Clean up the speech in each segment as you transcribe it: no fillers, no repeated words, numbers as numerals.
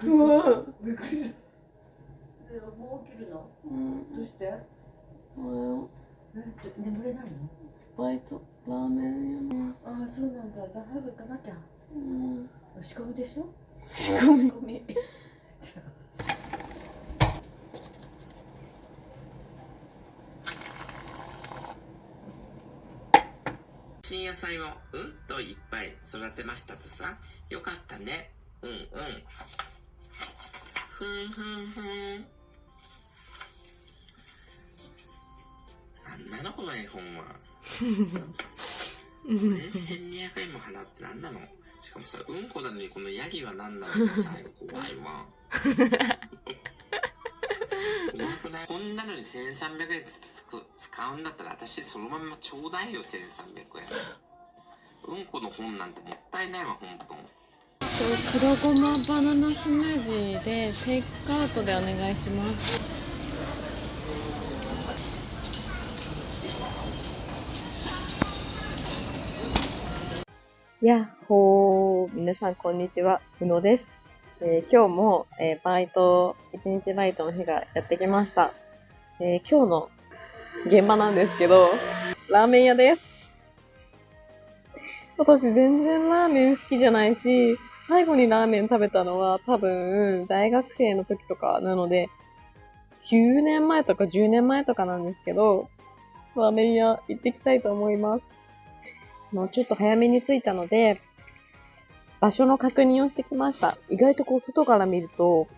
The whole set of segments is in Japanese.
うわびっくりした。もう起きるの？どうして？眠れないの？バイト、ラーメン屋の。ああ、そうなんだ。じゃあ早く行かなきゃ。仕込みでしょ？仕込み。新野菜をといっぱい育てましたとさ。よかったね。ふんふん。なんなのこの絵本は。これ1200円も払ってなんなの。しかもさ、うんこなのにこのヤギは何なのかさ、怖いわ。怖くない？こんなのに1300円使うんだったら私そのままちょうだいよ、1300円。うんこの本なんてもったいないわ、ほんと。黒ごまバナナスムージーでテイクアウトでお願いします。やっほー、皆さんこんにちは、うのです。今日も、バイト、1日バイトの日がやってきました。今日の現場なんですけど、ラーメン屋です。私全然ラーメン好きじゃないし、最後にラーメン食べたのは多分大学生の時とかなので、9年前とか10年前とかなんですけど、ラーメン屋行ってきたいと思います。ちょっと早めに着いたので、場所の確認をしてきました。意外と外から見ると、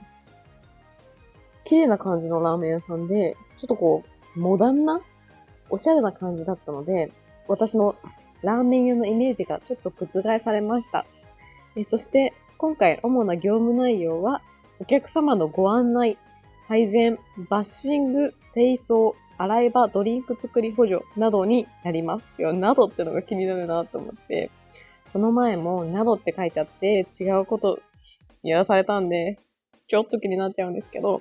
綺麗な感じのラーメン屋さんで、ちょっとモダンな、おしゃれな感じだったので、私のラーメン屋のイメージがちょっと覆されました。そして、今回主な業務内容は、お客様のご案内、配膳、バッシング、清掃、洗い場、ドリンク作り補助などになります。などってのが気になるなと思って、この前もなどって書いてあって違うことやらされたんで、ちょっと気になっちゃうんですけど、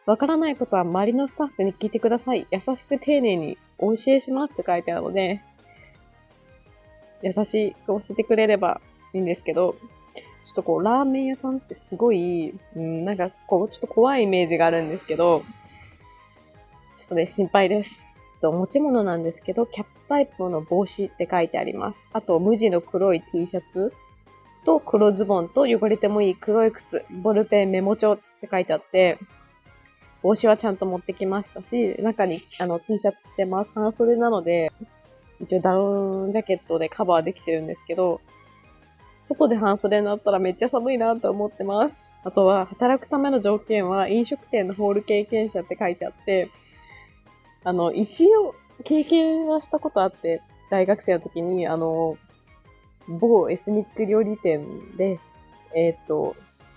わからないことは周りのスタッフに聞いてください。優しく丁寧にお教えしますって書いてあるので、優しく教えてくれればいいんですけど、ちょっとラーメン屋さんってすごい、なんかちょっと怖いイメージがあるんですけど、ちょっとね、心配です。持ち物なんですけど、キャップタイプの帽子って書いてあります。あと、無地の黒い T シャツと黒ズボンと汚れてもいい黒い靴、ボールペン、メモ帳って書いてあって、帽子はちゃんと持ってきましたし、中にT シャツ着てます。半袖なので、一応ダウンジャケットでカバーできてるんですけど、外で半袖になったらめっちゃ寒いなと思ってます。あとは、働くための条件は飲食店のホール経験者って書いてあって、一応経験はしたことあって、大学生の時に、某エスニック料理店で、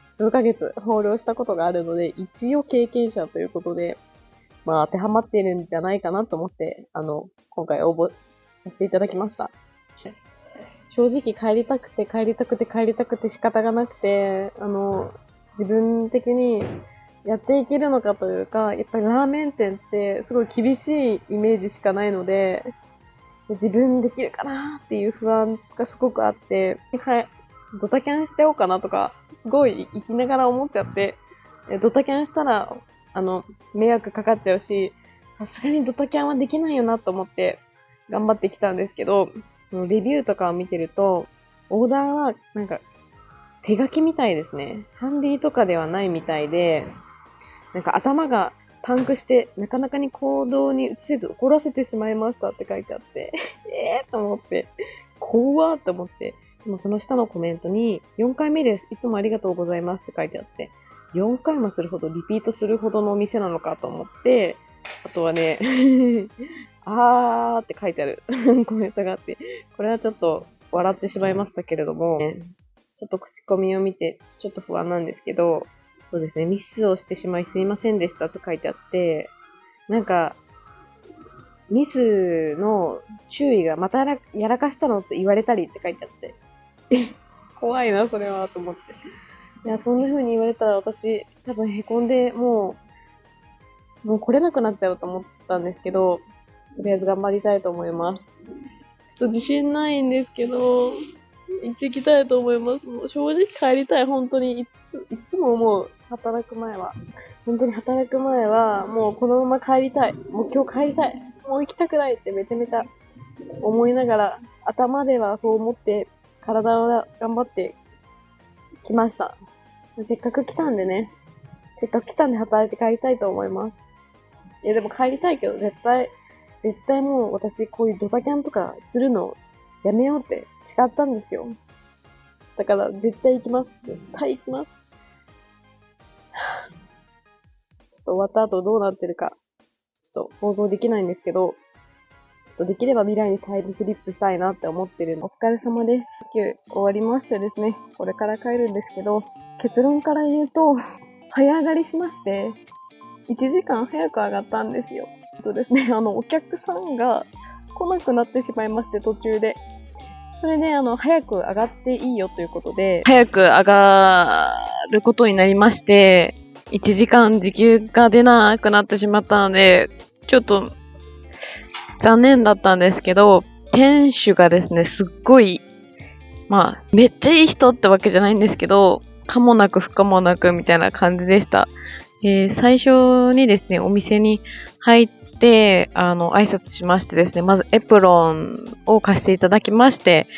数ヶ月ホールをしたことがあるので、一応経験者ということで、当てはまっているんじゃないかなと思って、今回応募させていただきました。正直帰りたくて仕方がなくて、自分的にやっていけるのかというか、やっぱりラーメン店ってすごい厳しいイメージしかないので、自分できるかなっていう不安がすごくあって、はい、ドタキャンしちゃおうかなとか、すごい生きながら思っちゃって、ドタキャンしたら、迷惑かかっちゃうし、さすがにドタキャンはできないよなと思って頑張ってきたんですけど、レビューとかを見てると、オーダーはなんか手書きみたいですね。ハンディとかではないみたいで、なんか頭がパンクして、なかなかに行動に移せず怒らせてしまいましたって書いてあって、と思って、怖ーって思って、でもその下のコメントに、4回目です。いつもありがとうございますって書いてあって、4回もするほど、リピートするほどのお店なのかと思って、あとはね、あーって書いてあるコメントがあって、これはちょっと笑ってしまいましたけれども、ちょっと口コミを見て、ちょっと不安なんですけど、そうですね、ミスをしてしまいすいませんでしたって書いてあって、なんか、ミスの注意がまたやらかしたのって言われたりって書いてあって、怖いな、それは、と思って。いや、そんな風に言われたら私、多分凹んで、もう来れなくなっちゃうと思ったんですけど、とりあえず頑張りたいと思います。ちょっと自信ないんですけど、行ってきたいと思います。もう正直帰りたい、本当に。いつも思う。働く前は。本当に働く前は、もうこのまま帰りたい。もう今日帰りたい。もう行きたくないってめちゃめちゃ思いながら、頭ではそう思って、体を頑張ってきました。せっかく来たんでね。せっかく来たんで働いて帰りたいと思います。いやでも帰りたいけど、絶対もう私こういうドタキャンとかするのやめようって誓ったんですよ。だから絶対行きます。絶対行きます。ちょっと終わった後どうなってるか、ちょっと想像できないんですけど、ちょっとできれば未来にタイムスリップしたいなって思ってるの。お疲れ様です。今日終わりましてですね、これから帰るんですけど、結論から言うと、早上がりしまして、1時間早く上がったんですよ。ですね、お客さんが来なくなってしまいまして、途中で。それで、早く上がっていいよということで、早く上がることになりまして、1時間時給が出なくなってしまったので、ちょっと、残念だったんですけど、店主がですね、すっごい、めっちゃいい人ってわけじゃないんですけど、可もなく不可もなくみたいな感じでした。最初にですね、お店に入って、挨拶しましてですね、まずエプロンを貸していただきまして、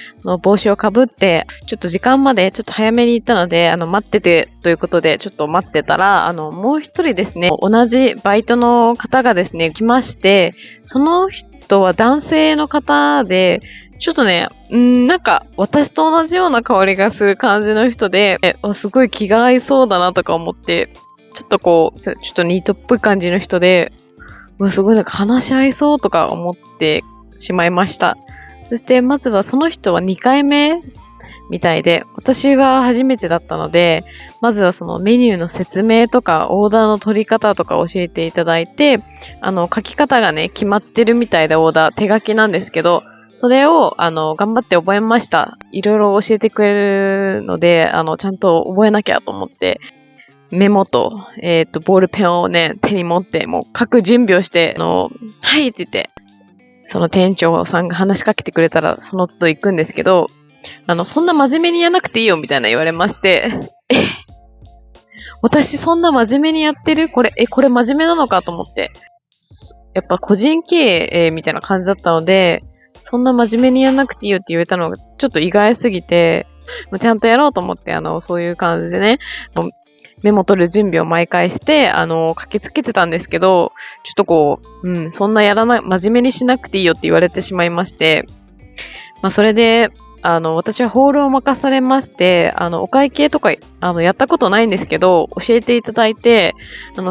帽子をかぶって、ちょっと時間までちょっと早めに行ったので、待っててということで、ちょっと待ってたら、もう一人ですね、同じバイトの方がですね、来まして、その人は男性の方で、ちょっとね、なんか、私と同じような香りがする感じの人で、すごい気が合いそうだなとか思って、ちょっとニートっぽい感じの人で、すごいなんか話し合いそうとか思ってしまいました。そしてまずはその人は2回目みたいで、私は初めてだったので、まずはそのメニューの説明とかオーダーの取り方とか教えていただいて、書き方がね、決まってるみたいでオーダー、手書きなんですけど、それを、頑張って覚えました。いろいろ教えてくれるので、ちゃんと覚えなきゃと思って、メモと、ボールペンをね、手に持って、もう書く準備をして、はいって言って、その店長さんが話しかけてくれたら、その都度行くんですけど、そんな真面目にやらなくていいよ、みたいな言われまして、私そんな真面目にやってる？これ真面目なのかと思って。やっぱ個人経営、みたいな感じだったので、そんな真面目にやらなくていいよって言われたのが、ちょっと意外すぎて、ちゃんとやろうと思って、そういう感じでね、メモ取る準備を毎回して、駆けつけてたんですけど、ちょっとそんな真面目にしなくていいよって言われてしまいまして、それで、私はホールを任されまして、お会計とか、やったことないんですけど、教えていただいて、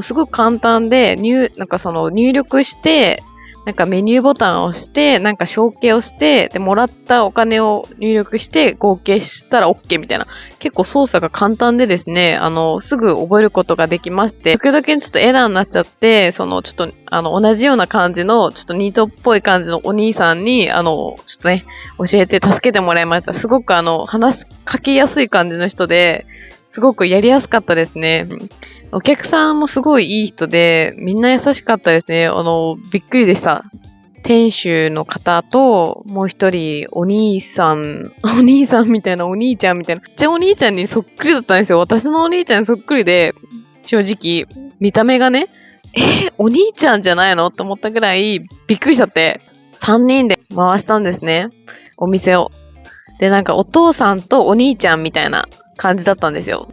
すごく簡単で、入力して、なんかメニューボタンを押して、なんか承継をして、で、もらったお金を入力して、合計したら OK みたいな。結構操作が簡単でですね、すぐ覚えることができまして、時々ちょっとエラーになっちゃって、ちょっと、同じような感じの、ちょっとニートっぽい感じのお兄さんに、ちょっとね、教えて助けてもらいました。すごく話しかけやすい感じの人で、すごくやりやすかったですね。お客さんもすごいいい人で、みんな優しかったですね。びっくりでした。店主の方と、もう一人、お兄さんみたいな、お兄ちゃんみたいな。めっちゃお兄ちゃんにそっくりだったんですよ。私のお兄ちゃんにそっくりで、正直、見た目がね、お兄ちゃんじゃないのって思ったぐらい、びっくりしちゃって、3人で回したんですね。お店を。で、なんかお父さんとお兄ちゃんみたいな感じだったんですよ。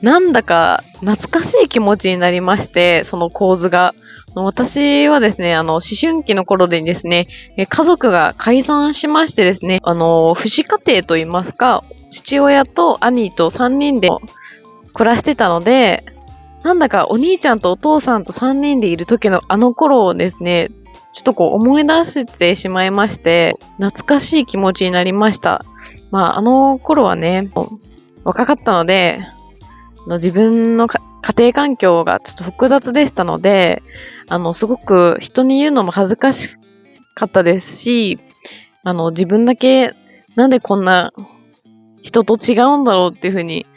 なんだか懐かしい気持ちになりまして、その構図が。私はですね、思春期の頃でですね、家族が解散しましてですね、父子家庭といいますか、父親と兄と3人で暮らしてたので、なんだかお兄ちゃんとお父さんと3人でいる時の頃をですね、ちょっと思い出してしまいまして、懐かしい気持ちになりました。頃はね、若かったので、自分の家庭環境がちょっと複雑でしたので、すごく人に言うのも恥ずかしかったですし、自分だけなんでこんな人と違うんだろうっていうふうに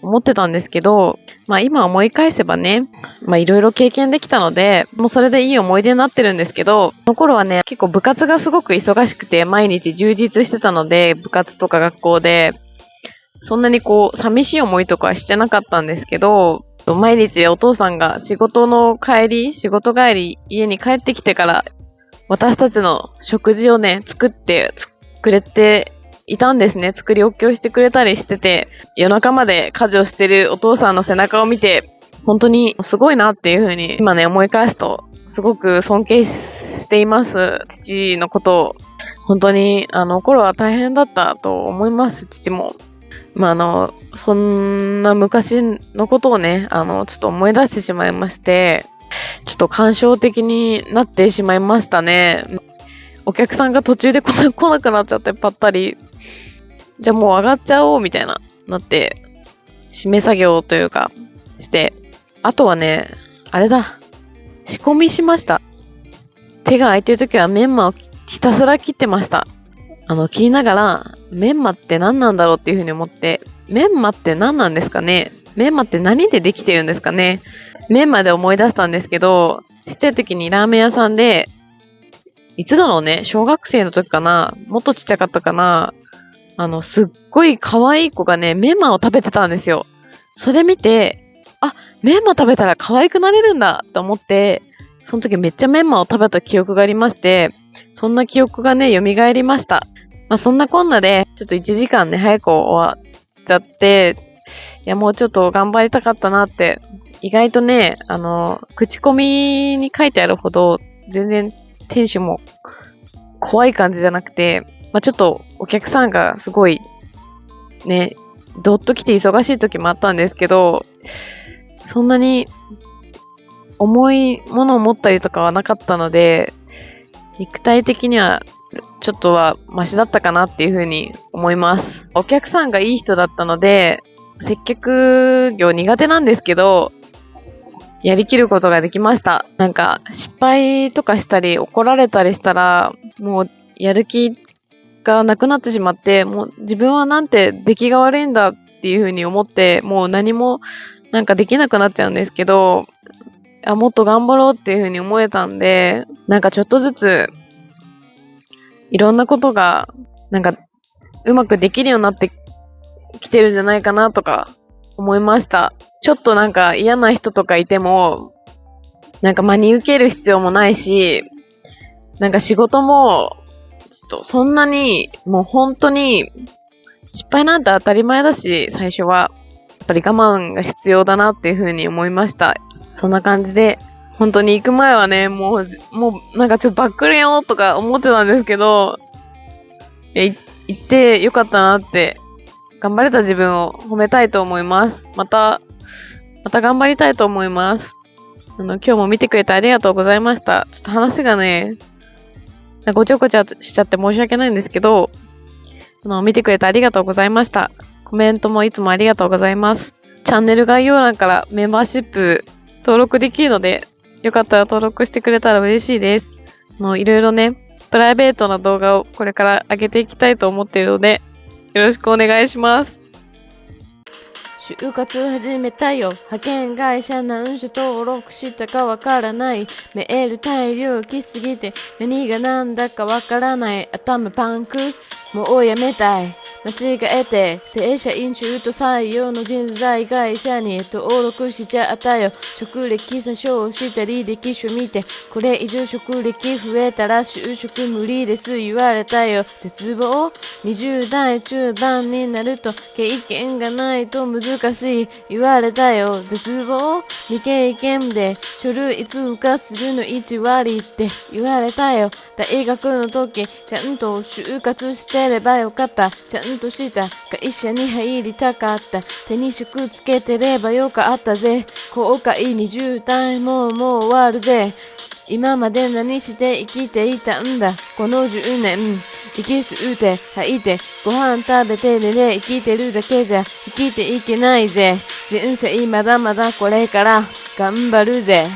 思ってたんですけど、今思い返せばね、いろいろ経験できたので、もうそれでいい思い出になってるんですけど、その頃はね、結構部活がすごく忙しくて、毎日充実してたので、部活とか学校で、そんなに寂しい思いとかはしてなかったんですけど、毎日お父さんが仕事帰り、家に帰ってきてから、私たちの食事をね、作ってくれていたんですね。作り置きをしてくれたりしてて、夜中まで家事をしてるお父さんの背中を見て、本当にすごいなっていう風に、今ね、思い返すと、すごく尊敬しています。父のことを。本当に、頃は大変だったと思います、父も。そんな昔のことをね、ちょっと思い出してしまいまして、ちょっと感傷的になってしまいましたね。お客さんが途中で来なくなっちゃってぱったり。じゃあもう上がっちゃおうみたいな、なって、締め作業というか、して。あとはね、あれだ。仕込みしました。手が空いてるときはメンマをひたすら切ってました。切りながら、メンマって何なんだろうっていうふうに思って、メンマって何なんですかね？メンマって何でできてるんですかね？メンマで思い出したんですけど、ちっちゃい時にラーメン屋さんで、いつだろうね、小学生の時かな、もっとちっちゃかったかな、すっごい可愛い子がね、メンマを食べてたんですよ。それ見て、メンマ食べたら可愛くなれるんだと思って、その時めっちゃメンマを食べた記憶がありまして、そんな記憶がね、蘇りました。そんなこんなで、ちょっと1時間ね、早く終わっちゃって、いや、もうちょっと頑張りたかったなって、意外とね、口コミに書いてあるほど、全然店主も怖い感じじゃなくて、ちょっとお客さんがすごい、ね、どっと来て忙しい時もあったんですけど、そんなに重いものを持ったりとかはなかったので、肉体的にはちょっとはマシだったかなっていうふうに思います。お客さんがいい人だったので、接客業苦手なんですけど、やりきることができました。なんか失敗とかしたり怒られたりしたら、もうやる気がなくなってしまって、もう自分はなんて出来が悪いんだっていうふうに思って、もう何もなんかできなくなっちゃうんですけど、もっと頑張ろうっていうふうに思えたんで、なんかちょっとずついろんなことがなんかうまくできるようになってきてるんじゃないかなとか思いました。ちょっとなんか嫌な人とかいても、なんか真に受ける必要もないし、なんか仕事もちょっとそんなにもう本当に失敗なんて当たり前だし、最初はやっぱり我慢が必要だなっていうふうに思いました。そんな感じで、本当に行く前はね、もうなんかちょっとバックレよとか思ってたんですけど、行ってよかったなって、頑張れた自分を褒めたいと思います。また頑張りたいと思います。今日も見てくれてありがとうございました。ちょっと話がね、ごちゃごちゃしちゃって申し訳ないんですけど、見てくれてありがとうございました。コメントもいつもありがとうございます。チャンネル概要欄からメンバーシップ登録できるので、よかったら登録してくれたら嬉しいです。いろいろね、プライベートな動画をこれから上げていきたいと思っているので、よろしくお願いします。就活始めたよ。派遣会社何社登録したかわからない。メール大量来すぎて何が何だかわからない。頭パンク。もうやめたい。間違えて正社員中途採用の人材会社に登録しちゃったよ。職歴詐称した履歴書見て、これ以上職歴増えたら就職無理です言われたよ。絶望。20代中盤になると経験がないと難しい言われたよ。絶望。未経験で書類通過するの1割って言われたよ。大学の時ちゃんと就活してればよかった。ちゃんとした会社に入りたかった。手に職つけてればよかったぜ。後悔20代もう終わるぜ。今まで何して生きていたんだこの10年。息吸って吐いてご飯食べて寝て生きてるだけじゃ生きていけないぜ。人生まだまだこれから頑張るぜ。